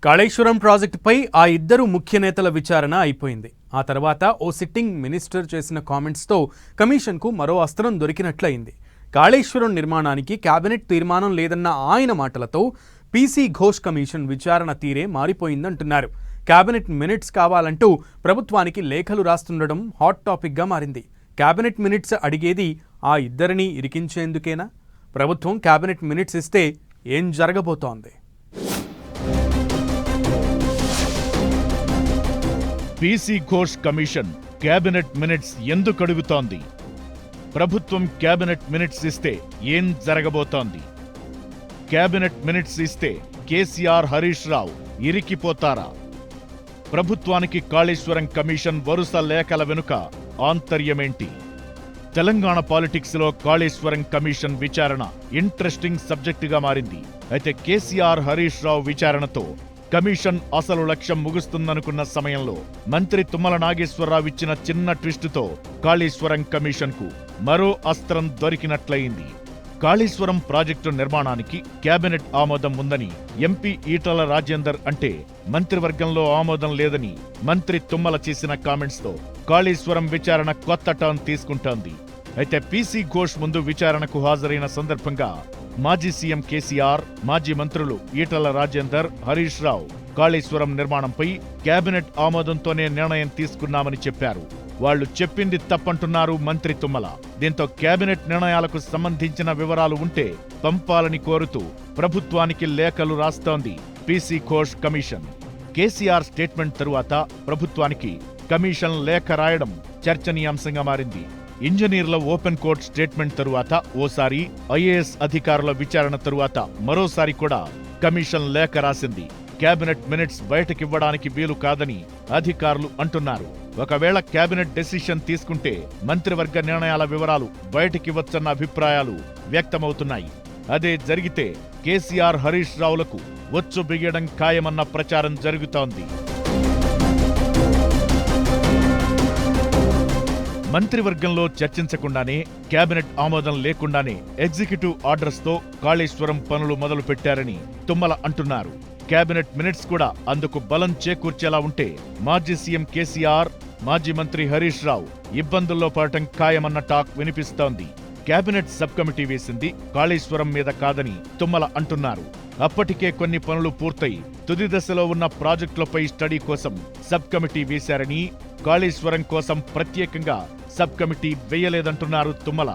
కాళేశ్వరం ప్రాజెక్టుపై ఆ ఇద్దరు ముఖ్య నేతల విచారణ అయిపోయింది. ఆ తర్వాత ఓ సిట్టింగ్ మినిస్టర్ చేసిన కామెంట్స్తో కమిషన్కు మరో అస్త్రం దొరికినట్లయింది. కాళేశ్వరం నిర్మాణానికి కేబినెట్ తీర్మానం లేదన్న ఆయన మాటలతో పీసీ ఘోష్ కమిషన్ విచారణ తీరే మారిపోయిందంటున్నారు. కేబినెట్ మినిట్స్ కావాలంటూ ప్రభుత్వానికి లేఖలు రాస్తుండడం హాట్ టాపిక్గా మారింది. కేబినెట్ మినిట్స్ అడిగేది ఆ ఇద్దరిని ఇరికించేందుకేనా? ప్రభుత్వం కేబినెట్ మినిట్స్ ఇస్తే ఏం జరగబోతోంది? PC Ghosh commission cabinet minutes ఎందుకు అడుగుతోంది? ప్రభుత్వం కేబినెట్ మినిట్స్ ఇస్తే ఏం జరగబోతోంది? కేబినెట్ మినిట్స్ ఇస్తే కేసీఆర్, హరీష్ రావు ఇరికిపోతారా? ప్రభుత్వానికి కాళేశ్వరం కమిషన్ వరుస లేఖల వెనుక ఆంతర్యమేంటి? తెలంగాణ పాలిటిక్స్లో కాళేశ్వరం కమిషన్ విచారణ ఇంట్రెస్టింగ్ సబ్జెక్టుగా మారింది. అయితే కేసీఆర్, హరీష్ రావు విచారణతో కమిషన్ అసలు లక్ష్యం ముగుస్తుందనుకున్న సమయంలో మంత్రి తుమ్మల నాగేశ్వరరావు ఇచ్చిన చిన్న ట్విస్టుతో కాళేశ్వరం కమిషన్కు మరో అస్త్రం దొరికినట్లయింది. కాళేశ్వరం ప్రాజెక్టు నిర్మాణానికి కేబినెట్ ఆమోదం ఉందని ఎంపీ ఈటల రాజేందర్ అంటే మంత్రివర్గంలో ఆమోదం లేదని మంత్రి తుమ్మల చేసిన కామెంట్స్తో కాళేశ్వరం విచారణ కొత్త టర్న్ తీసుకుంటోంది. అయితే పీసీ ఘోష్ ముందు విచారణకు హాజరైన సందర్భంగా మాజీ సీఎం కేసీఆర్, మాజీ మంత్రులు ఈటల రాజేందర్, హరీష్ రావు కాళేశ్వరం నిర్మాణంపై కేబినెట్ ఆమోదంతోనే నిర్ణయం తీసుకున్నామని చెప్పారు. వాళ్లు చెప్పింది తప్పంటున్నారు మంత్రి తుమ్మల. దీంతో కేబినెట్ నిర్ణయాలకు సంబంధించిన వివరాలు ఉంటే పంపాలని కోరుతూ ప్రభుత్వానికి లేఖలు రాస్తోంది PC Ghosh commission. KCR statement తరువాత ప్రభుత్వానికి కమిషన్ లేఖ రాయడం చర్చనీయాంశంగా మారింది. ఇంజనీర్ల ఓపెన్ కోర్ట్ స్టేట్మెంట్ తరువాత ఓసారి, ఐఏఎస్ అధికారుల విచారణ తరువాత మరోసారి కూడా కమిషన్ లేఖ రాసింది. కేబినెట్ మినిట్స్ బయటకివ్వడానికి వీలు కాదని అధికారులు అంటున్నారు. ఒకవేళ కేబినెట్ డెసిషన్ తీసుకుంటే మంత్రివర్గ నిర్ణయాల వివరాలు బయటకివ్వచ్చన్న అభిప్రాయాలు వ్యక్తమవుతున్నాయి. అదే జరిగితే కేసీఆర్, హరీష్ రావులకు ఒచ్చు బిగియడం ఖాయమన్న ప్రచారం జరుగుతోంది. మంత్రివర్గంలో చర్చించకుండానే, కేబినెట్ ఆమోదం లేకుండానే ఎగ్జిక్యూటివ్ ఆర్డర్స్తో కాళేశ్వరం పనులు మొదలు పెట్టారని తుమ్మల అంటున్నారు. కేబినెట్ మినిట్స్ కూడా అందుకు బలం చేకూర్చేలా ఉంటే మాజీ సీఎం కేసీఆర్, మాజీ మంత్రి హరీష్ రావు ఇబ్బందుల్లో పడటం ఖాయమన్న టాక్ వినిపిస్తోంది. కేబినెట్ సబ్ కమిటీ వేసింది కాళేశ్వరం మీద కాదని తుమ్మల అంటున్నారు. అప్పటికే కొన్ని పనులు పూర్తయి తుది దశలో ఉన్న ప్రాజెక్టులపై స్టడీ కోసం సబ్ కమిటీ వేశారని, కాళేశ్వరం కోసం ప్రత్యేకంగా సబ్ కమిటీ వేయలేదంటున్నారు తుమ్మల.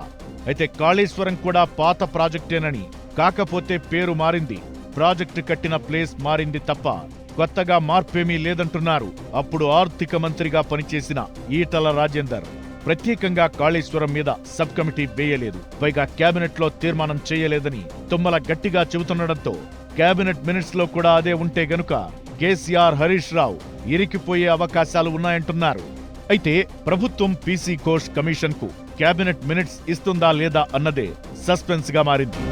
అయితే కాళేశ్వరం కూడా పాత ప్రాజెక్టేనని, కాకపోతే పేరు మారింది, ప్రాజెక్టు కట్టిన ప్లేస్ మారింది తప్ప కొత్తగా మార్పేమీ లేదంటున్నారు అప్పుడు ఆర్థిక మంత్రిగా పనిచేసిన ఈటల రాజేందర్. ప్రత్యేకంగా కాళేశ్వరం మీద సబ్ కమిటీ వేయలేదు, పైగా కేబినెట్లో తీర్మానం చేయలేదని తుమ్మల గట్టిగా చెబుతుండటంతో కేబినెట్ మినిట్స్ లో కూడా అదే ఉంటే గనుక కేసీఆర్, హరీష్ రావు ఇరికిపోయే అవకాశాలు ఉన్నాయంటున్నారు. అయితే ప్రభుత్వం పీసీ ఘోష్ కమిషన్ కు కేబినెట్ మినిట్స్ ఇస్తుందా లేదా అన్నదే సస్పెన్స్ గా మారింది.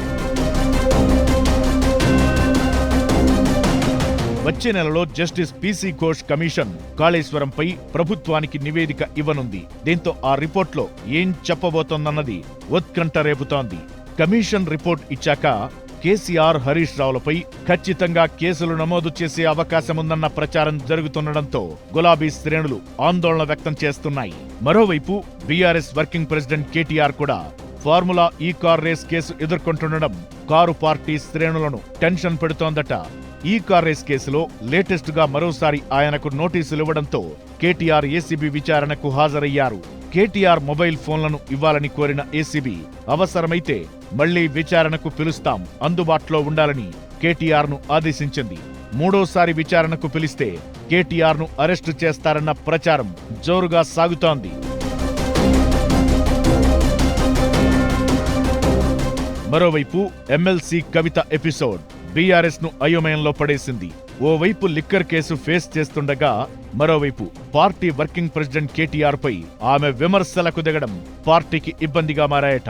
వచ్చే నెలలో జస్టిస్ పీసీ ఘోష్ కమిషన్ కాళేశ్వరంపై ప్రభుత్వానికి నివేదిక ఇవ్వనుంది. దీంతో ఆ రిపోర్ట్లో ఏం చెప్పబోతోందన్నది ఉత్కంఠ రేపుతోంది. కమిషన్ రిపోర్ట్ ఇచ్చాక కేసీఆర్, హరీష్ రావులపై ఖచ్చితంగా కేసులు నమోదు చేసే అవకాశముందన్న ప్రచారం జరుగుతుండటంతో గులాబీ శ్రేణులు ఆందోళన వ్యక్తం చేస్తున్నాయి. మరోవైపు బీఆర్ఎస్ వర్కింగ్ ప్రెసిడెంట్ కేటీఆర్ కూడా formula E car race case ఎదుర్కొంటుండడం కారు పార్టీ శ్రేణులను టెన్షన్ పెడుతోందట. ఈ కార్ రేస్ కేసులో లేటెస్ట్ గా మరోసారి ఆయనకు నోటీసులు ఇవ్వడంతో కేటీఆర్ ఏసీబీ విచారణకు హాజరయ్యారు. కేటీఆర్ మొబైల్ ఫోన్లను ఇవ్వాలని కోరిన ఏసీబీ అవసరమైతే మళ్లీ విచారణకు పిలుస్తాం, అందుబాటులో ఉండాలని కేటీఆర్ ను ఆదేశించింది. మూడోసారి విచారణకు పిలిస్తే కేటీఆర్ ను అరెస్టు చేస్తారన్న ప్రచారం జోరుగా సాగుతోంది. మరోవైపు ఎమ్మెల్సీ కవిత ఎపిసోడ్ బీఆర్ఎస్ ను అయోమయంలో పడేసింది. ఓవైపు లిక్కర్ కేసు ఫేస్ చేస్తుండగా మరోవైపు పార్టీ వర్కింగ్ ప్రెసిడెంట్ కేటీఆర్ పై ఆమె విమర్శలకు దిగడం పార్టీకి ఇబ్బందిగా మారాయట.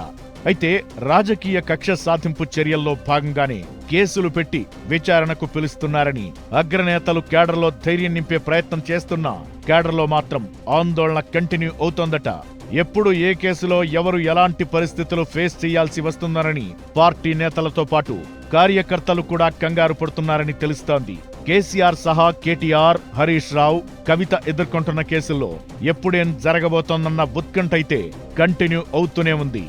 అయితే రాజకీయ కక్ష సాధింపు చర్యల్లో భాగంగానే కేసులు పెట్టి విచారణకు పిలుస్తున్నారని అగ్రనేతలు కేడర్లో ధైర్యం నింపే ప్రయత్నం చేస్తున్నా కేడర్లో మాత్రం ఆందోళన కంటిన్యూ అవుతోందట. ఎప్పుడు ఏ కేసులో ఎవరు ఎలాంటి పరిస్థితులు ఫేస్ చేయాల్సి వస్తుందనని పార్టీ నేతలతో పాటు కార్యకర్తలు కూడా కంగారు పడుతున్నారని తెలుస్తోంది. కేసీఆర్ సహా కేటీఆర్, హరీష్ రావు, కవిత ఎదుర్కొంటున్న కేసుల్లో ఎప్పుడేం జరగబోతోందన్న ఉత్కంఠ అయితే కంటిన్యూ అవుతూనే ఉంది.